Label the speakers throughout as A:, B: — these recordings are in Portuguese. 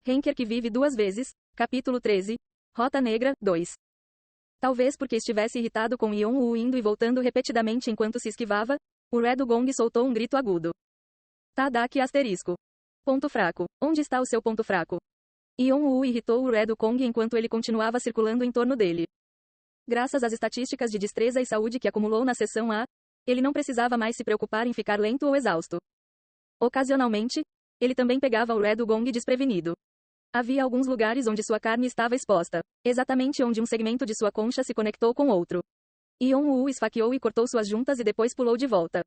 A: Henker que vive duas vezes, capítulo 13, Rota Negra, 2. Talvez porque estivesse irritado com Yeon-woo indo e voltando repetidamente enquanto se esquivava, o Red Gong soltou um grito agudo. Tadaki asterisco. Ponto fraco. Onde está o seu ponto fraco? Yeon-woo irritou o Red Gong enquanto ele continuava circulando em torno dele. Graças às estatísticas de destreza e saúde que acumulou na sessão A, ele não precisava mais se preocupar em ficar lento ou exausto. Ocasionalmente, ele também pegava o Red Gong desprevenido. Havia alguns lugares onde sua carne estava exposta, exatamente onde um segmento de sua concha se conectou com outro. Yeon-woo esfaqueou e cortou suas juntas e depois pulou de volta.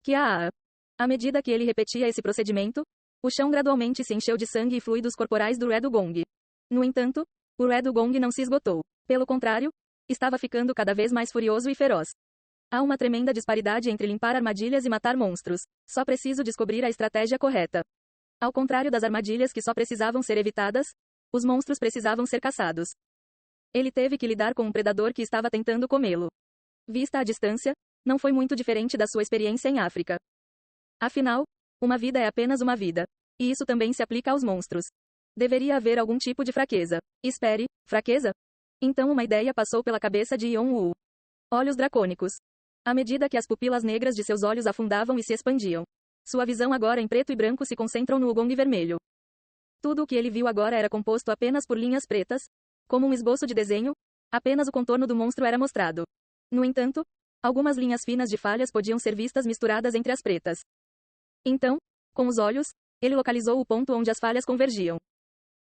A: Kiaa! À medida que ele repetia esse procedimento, o chão gradualmente se encheu de sangue e fluidos corporais do Red Gong. No entanto, o Red Gong não se esgotou. Pelo contrário, estava ficando cada vez mais furioso e feroz. Há uma tremenda disparidade entre limpar armadilhas e matar monstros. Só preciso descobrir a estratégia correta. Ao contrário das armadilhas que só precisavam ser evitadas, os monstros precisavam ser caçados. Ele teve que lidar com um predador que estava tentando comê-lo. Vista à distância, não foi muito diferente da sua experiência em África. Afinal, uma vida é apenas uma vida. E isso também se aplica aos monstros. Deveria haver algum tipo de fraqueza. Espere, fraqueza? Então uma ideia passou pela cabeça de Yeon-woo. Olhos dracônicos. À medida que as pupilas negras de seus olhos afundavam e se expandiam, sua visão agora em preto e branco se concentram no Wugong vermelho. Tudo o que ele viu agora era composto apenas por linhas pretas, como um esboço de desenho, apenas o contorno do monstro era mostrado. No entanto, algumas linhas finas de falhas podiam ser vistas misturadas entre as pretas. Então, com os olhos, ele localizou o ponto onde as falhas convergiam.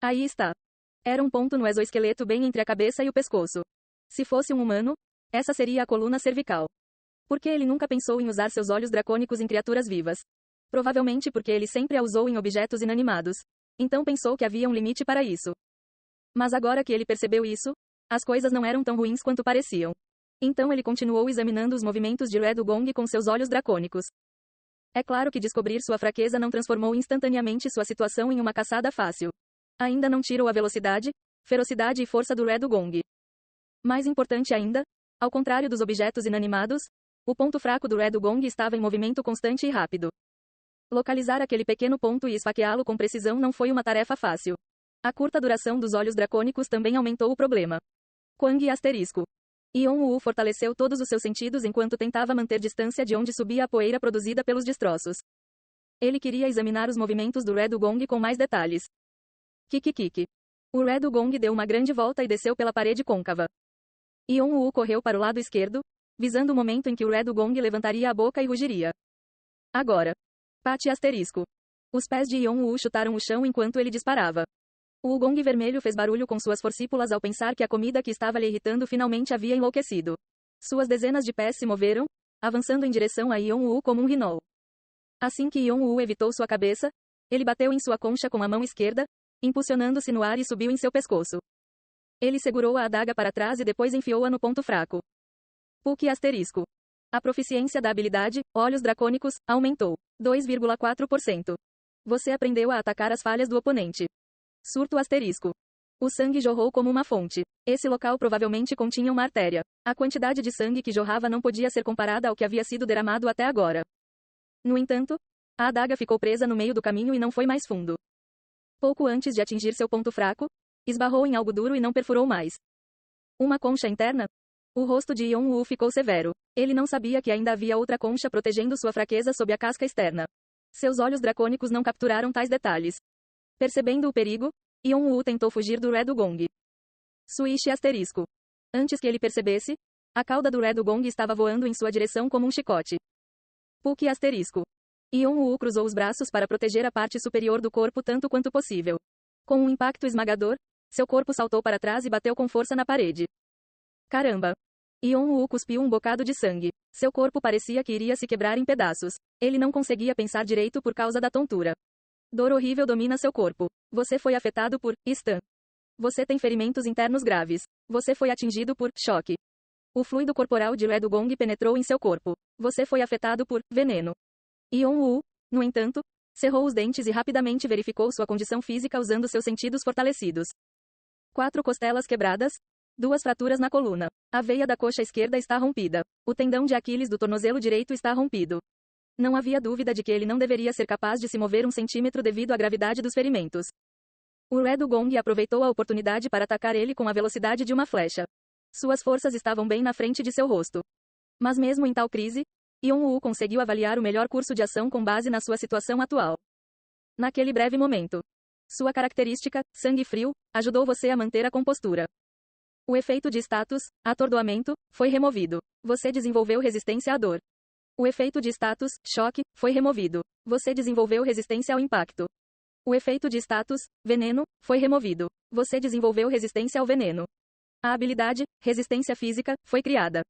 A: Aí está. Era um ponto no exoesqueleto bem entre a cabeça e o pescoço. Se fosse um humano, essa seria a coluna cervical. Por que ele nunca pensou em usar seus olhos dracônicos em criaturas vivas? Provavelmente porque ele sempre a usou em objetos inanimados. Então pensou que havia um limite para isso. Mas agora que ele percebeu isso, as coisas não eram tão ruins quanto pareciam. Então ele continuou examinando os movimentos de Red Gong com seus olhos dracônicos. É claro que descobrir sua fraqueza não transformou instantaneamente sua situação em uma caçada fácil. Ainda não tirou a velocidade, ferocidade e força do Red Gong. Mais importante ainda, ao contrário dos objetos inanimados, o ponto fraco do Red Gong estava em movimento constante e rápido. Localizar aquele pequeno ponto e esfaqueá-lo com precisão não foi uma tarefa fácil. A curta duração dos olhos dracônicos também aumentou o problema. Quang asterisco. Yeon-woo fortaleceu todos os seus sentidos enquanto tentava manter distância de onde subia a poeira produzida pelos destroços. Ele queria examinar os movimentos do Red Gong com mais detalhes. Kikikiki. O Red Gong deu uma grande volta e desceu pela parede côncava. Yeon-woo correu para o lado esquerdo, visando o momento em que o Red Gong levantaria a boca e rugiria. Agora. Pate asterisco. Os pés de Yeon-woo chutaram o chão enquanto ele disparava. O Wugong vermelho fez barulho com suas forcípulas ao pensar que a comida que estava lhe irritando finalmente havia enlouquecido. Suas dezenas de pés se moveram, avançando em direção a Yeon-woo como um rinol. Assim que Yeon-woo evitou sua cabeça, ele bateu em sua concha com a mão esquerda, impulsionando-se no ar e subiu em seu pescoço. Ele segurou a adaga para trás e depois enfiou-a no ponto fraco. Puck asterisco. A proficiência da habilidade, olhos dracônicos, aumentou 2,4%. Você aprendeu a atacar as falhas do oponente. Surto asterisco. O sangue jorrou como uma fonte. Esse local provavelmente continha uma artéria. A quantidade de sangue que jorrava não podia ser comparada ao que havia sido derramado até agora. No entanto, a adaga ficou presa no meio do caminho e não foi mais fundo. Pouco antes de atingir seu ponto fraco, esbarrou em algo duro e não perfurou mais. Uma concha interna? O rosto de Yeon-woo ficou severo. Ele não sabia que ainda havia outra concha protegendo sua fraqueza sob a casca externa. Seus olhos dracônicos não capturaram tais detalhes. Percebendo o perigo, Yeon-woo tentou fugir do Red Gong. Swish asterisco. Antes que ele percebesse, a cauda do Red Gong estava voando em sua direção como um chicote. Puck asterisco. Yeon-woo cruzou os braços para proteger a parte superior do corpo tanto quanto possível. Com um impacto esmagador, seu corpo saltou para trás e bateu com força na parede. Caramba! Yeon-woo cuspiu um bocado de sangue. Seu corpo parecia que iria se quebrar em pedaços. Ele não conseguia pensar direito por causa da tontura. Dor horrível domina seu corpo. Você foi afetado por stun. Você tem ferimentos internos graves. Você foi atingido por choque. O fluido corporal de Red Gong penetrou em seu corpo. Você foi afetado por veneno. Yeon-woo, no entanto, cerrou os dentes e rapidamente verificou sua condição física usando seus sentidos fortalecidos. 4 costelas quebradas, 2 fraturas na coluna. A veia da coxa esquerda está rompida. O tendão de Aquiles do tornozelo direito está rompido. Não havia dúvida de que ele não deveria ser capaz de se mover 1 centímetro devido à gravidade dos ferimentos. O Red Gong aproveitou a oportunidade para atacar ele com a velocidade de uma flecha. Suas forças estavam bem na frente de seu rosto. Mas mesmo em tal crise, Yong-woo conseguiu avaliar o melhor curso de ação com base na sua situação atual. Naquele breve momento, sua característica, sangue frio, ajudou você a manter a compostura. O efeito de status, atordoamento, foi removido. Você desenvolveu resistência à dor. O efeito de status, choque, foi removido. Você desenvolveu resistência ao impacto. O efeito de status, veneno, foi removido. Você desenvolveu resistência ao veneno. A habilidade, resistência física, foi criada.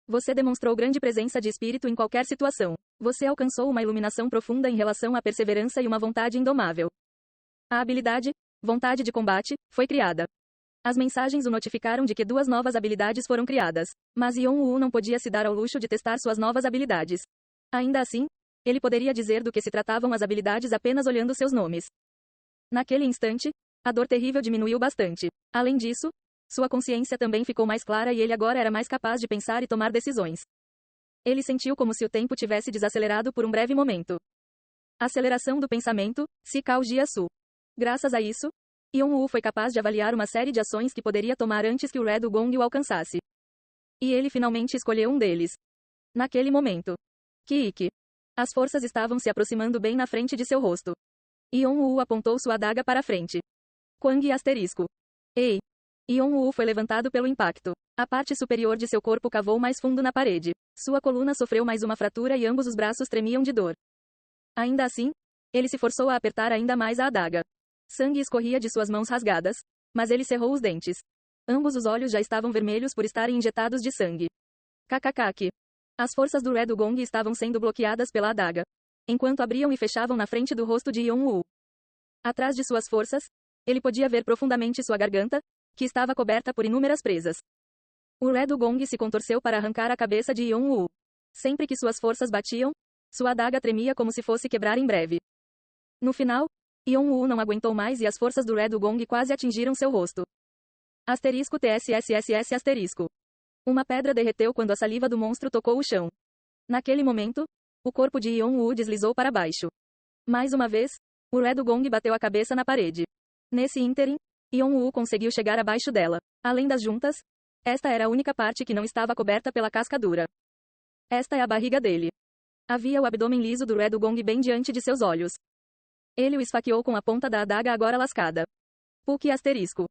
A: Você demonstrou grande presença de espírito em qualquer situação. Você alcançou uma iluminação profunda em relação à perseverança e uma vontade indomável. A habilidade, vontade de combate, foi criada. As mensagens o notificaram de que 2 novas habilidades foram criadas, mas Yong-woo não podia se dar ao luxo de testar suas novas habilidades. Ainda assim, ele poderia dizer do que se tratavam as habilidades apenas olhando seus nomes. Naquele instante, a dor terrível diminuiu bastante. Além disso, sua consciência também ficou mais clara e ele agora era mais capaz de pensar e tomar decisões. Ele sentiu como se o tempo tivesse desacelerado por um breve momento. Aceleração do pensamento, Sikao Jiasu. Graças a isso, Yong-woo foi capaz de avaliar uma série de ações que poderia tomar antes que o Red Gong o alcançasse. E ele finalmente escolheu um deles. Naquele momento, Kiiki. As forças estavam se aproximando bem na frente de seu rosto. Yong-woo apontou sua adaga para a frente. Quang asterisco. Ei! Yong-woo foi levantado pelo impacto. A parte superior de seu corpo cavou mais fundo na parede. Sua coluna sofreu mais uma fratura e ambos os braços tremiam de dor. Ainda assim, ele se forçou a apertar ainda mais a adaga. Sangue escorria de suas mãos rasgadas, mas ele cerrou os dentes. Ambos os olhos já estavam vermelhos por estarem injetados de sangue. Kakakaki. As forças do Red Gong estavam sendo bloqueadas pela adaga, enquanto abriam e fechavam na frente do rosto de Yong-woo. Atrás de suas forças, ele podia ver profundamente sua garganta, que estava coberta por inúmeras presas. O Red Gong se contorceu para arrancar a cabeça de Yong-woo. Sempre que suas forças batiam, sua adaga tremia como se fosse quebrar em breve. No final, Yong-woo não aguentou mais e as forças do Red Gong quase atingiram seu rosto. Asterisco TSSSS asterisco. Uma pedra derreteu quando a saliva do monstro tocou o chão. Naquele momento, o corpo de Yong-woo deslizou para baixo. Mais uma vez, o Red Gong bateu a cabeça na parede. Nesse ínterim, Yong-woo conseguiu chegar abaixo dela. Além das juntas, esta era a única parte que não estava coberta pela casca dura. Esta é a barriga dele. Havia o abdômen liso do Red Gong bem diante de seus olhos. Ele o esfaqueou com a ponta da adaga agora lascada. Puki asterisco.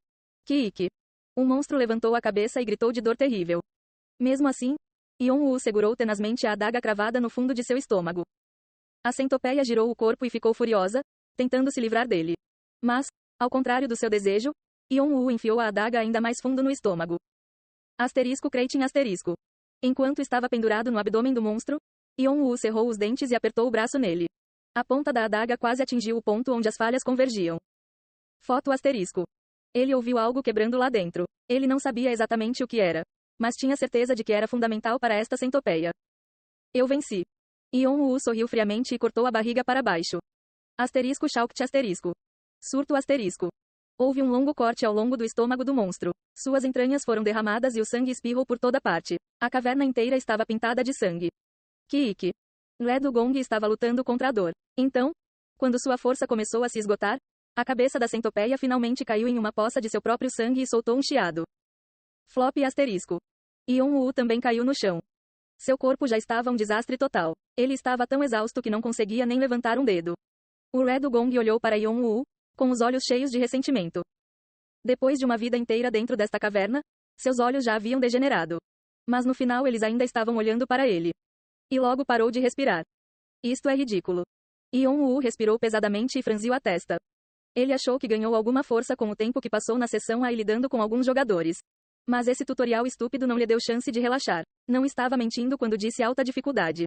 A: Kiiki. O monstro levantou a cabeça e gritou de dor terrível. Mesmo assim, Yong-woo segurou tenazmente a adaga cravada no fundo de seu estômago. A centopeia girou o corpo e ficou furiosa, tentando se livrar dele. Mas, ao contrário do seu desejo, Yong-woo enfiou a adaga ainda mais fundo no estômago. Asterisco Kreitin asterisco. Enquanto estava pendurado no abdômen do monstro, Yong-woo cerrou os dentes e apertou o braço nele. A ponta da adaga quase atingiu o ponto onde as falhas convergiam. Foto asterisco. Ele ouviu algo quebrando lá dentro. Ele não sabia exatamente o que era, mas tinha certeza de que era fundamental para esta centopeia. Eu venci. Yong-woo sorriu friamente e cortou a barriga para baixo. Asterisco Shaukti asterisco. Surto asterisco. Houve um longo corte ao longo do estômago do monstro. Suas entranhas foram derramadas e o sangue espirrou por toda parte. A caverna inteira estava pintada de sangue. Kiiki. Red Gong estava lutando contra a dor. Então, quando sua força começou a se esgotar, a cabeça da centopeia finalmente caiu em uma poça de seu próprio sangue e soltou um chiado. Flop asterisco. Yong-woo também caiu no chão. Seu corpo já estava um desastre total. Ele estava tão exausto que não conseguia nem levantar um dedo. O Red Gong olhou para Yong-woo, com os olhos cheios de ressentimento. Depois de uma vida inteira dentro desta caverna, seus olhos já haviam degenerado. Mas no final eles ainda estavam olhando para ele. E logo parou de respirar. Isto é ridículo. Yong-woo respirou pesadamente e franziu a testa. Ele achou que ganhou alguma força com o tempo que passou na sessão A e lidando com alguns jogadores. Mas esse tutorial estúpido não lhe deu chance de relaxar. Não estava mentindo quando disse alta dificuldade.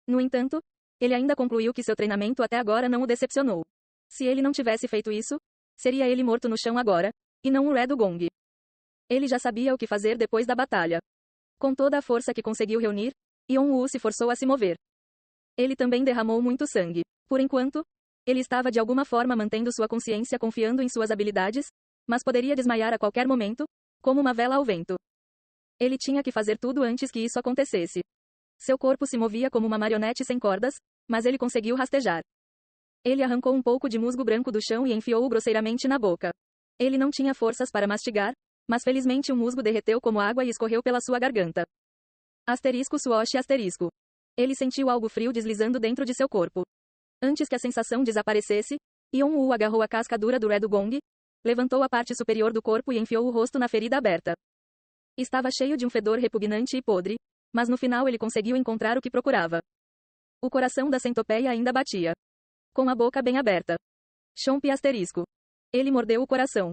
A: No entanto, ele ainda concluiu que seu treinamento até agora não o decepcionou. Se ele não tivesse feito isso, seria ele morto no chão agora, e não o Red Gong. Ele já sabia o que fazer depois da batalha. Com toda a força que conseguiu reunir, Yong-woo se forçou a se mover. Ele também derramou muito sangue. Por enquanto, ele estava de alguma forma mantendo sua consciência confiando em suas habilidades, mas poderia desmaiar a qualquer momento, como uma vela ao vento. Ele tinha que fazer tudo antes que isso acontecesse. Seu corpo se movia como uma marionete sem cordas, mas ele conseguiu rastejar. Ele arrancou um pouco de musgo branco do chão e enfiou-o grosseiramente na boca. Ele não tinha forças para mastigar, mas felizmente o musgo derreteu como água e escorreu pela sua garganta. Asterisco Swoosh asterisco. Ele sentiu algo frio deslizando dentro de seu corpo. Antes que a sensação desaparecesse, Yon-Woo agarrou a casca dura do Red Gong, levantou a parte superior do corpo e enfiou o rosto na ferida aberta. Estava cheio de um fedor repugnante e podre, mas no final ele conseguiu encontrar o que procurava. O coração da centopeia ainda batia. Com a boca bem aberta. Chomp asterisco. Ele mordeu o coração.